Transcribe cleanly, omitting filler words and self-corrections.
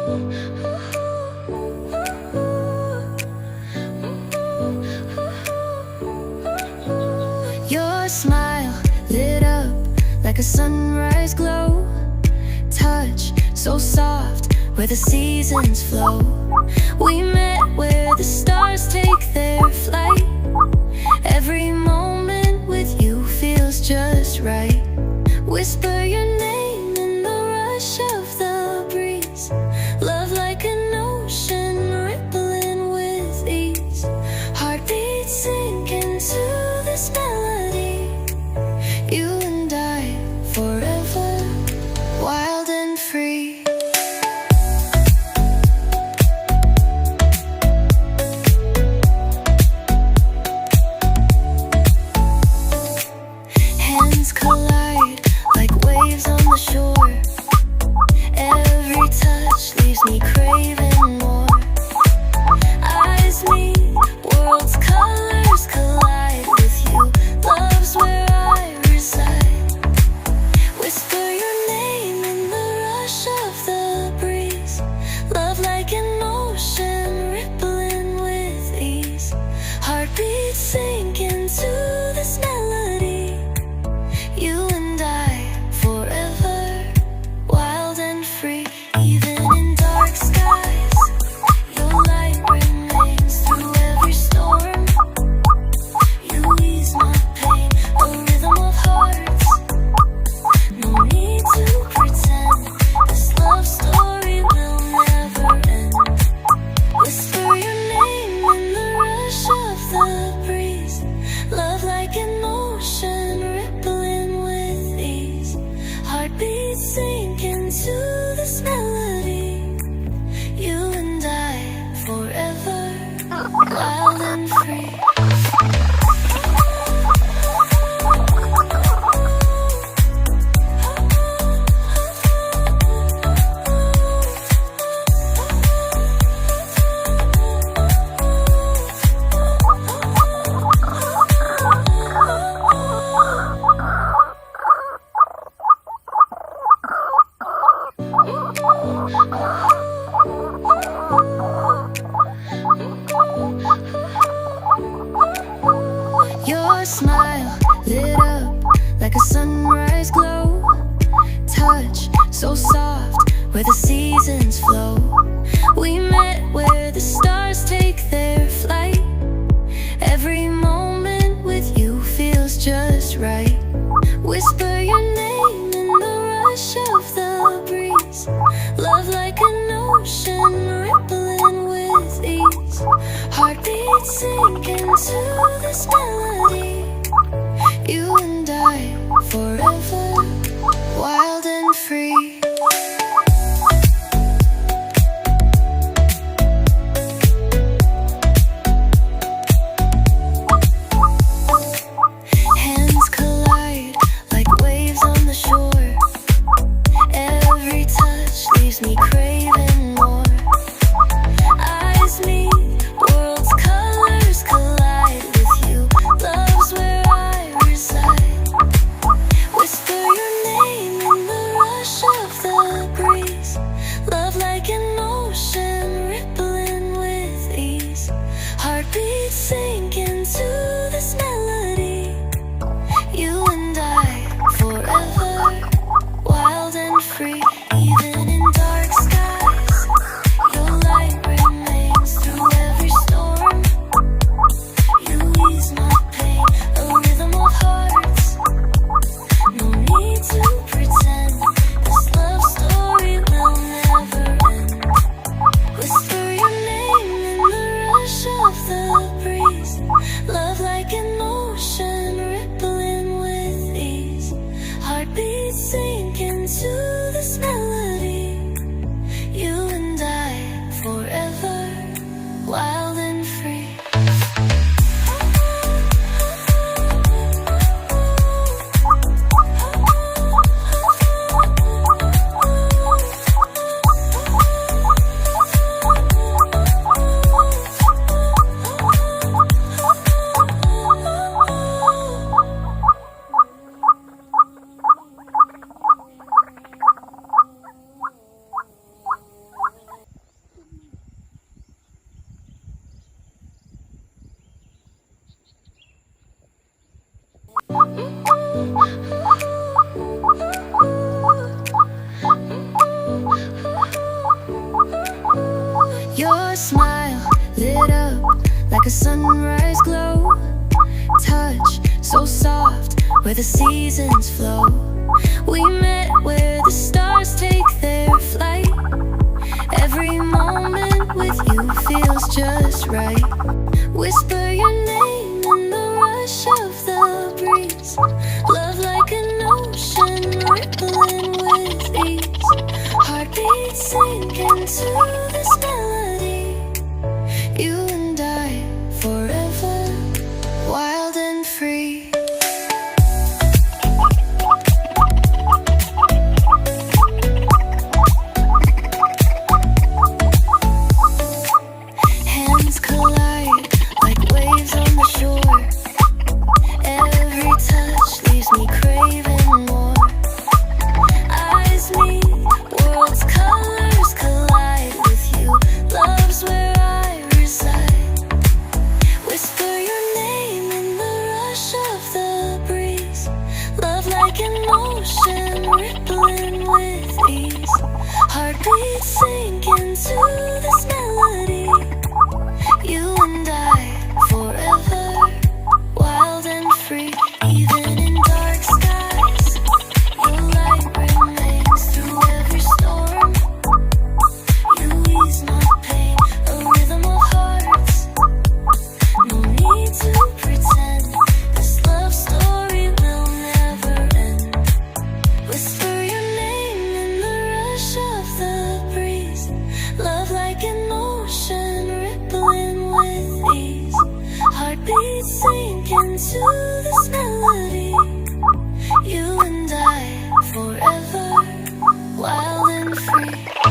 Your smile lit up like a sunrise glow. Touch so soft where the seasons flow. We met where the stars take their flight. Every moment with you feels just right. Whisper your name in the rush of the breeze. Love like an ocean rippling with ease. Heartbeats sink into this melody. You and I forever, wild and free. Hands collide like waves on the shore. Every touch leaves me craving more. Eyes meet, worlds' colors collide with you. Love's where I reside. Whisper your name in the rush of the breeze. Love like an ocean rippling with ease. Heartbeats sink into this melody. You and I forever, wild and free. Even in dark skies, your light remains through every storm. You ease my pain, a rhythm of hearts. No need to pretend, this love story will never end. Whisper your name in the rush of the breeze. Love like an ocean rippling with ease. Heartbeats sink into this melody. You and I forever, wild and free. Your smile lit up like a sunrise glow. Touch so soft where the seasons flow. We met where the stars take their flight. Every moment with you feels just right. Whisper your name in the rush of the breeze. Love like an ocean rippling with ease. Heartbeats sink into this melody. You and I forever, wild and free. Hands collide like waves on the shore. Every touch leaves me craving more. Eyes meet, worlds' colors collide with you. Love's where I reside. Whisper your name in the rush of the breeze. Love like an ocean rippling with ease. Heartbeats sink into this melody. You and I forever, wild and free. Even in dark skies, Your smile lit up like a sunrise glow. Touch so soft where the seasons flow. We met where the stars take their flight. Every moment with you feels just right. Whisper your name in the rush of the breeze. Love like an ocean rippling with ease. Heartbeats sink into this melody. You and I forever, wild and free. Hands collide like waves on the shore. Every touch leaves me craving more. Eyes meet, worlds colors collide with you. Love's where I reside. Whisper your name in the rush of the breeze. Love like an ocean rippling with ease. Heartbeats sink into this melody. You and I forever, wild and free. Even in dark skies, your light remains through every storm. You ease my pain, a rhythm of hearts. No need to pretend, this love story will never end. Whisper your name in the rush of the breeze. Love like an ocean rippling with ease. Heartbeats sink into this melody. You and I forever, wild and free.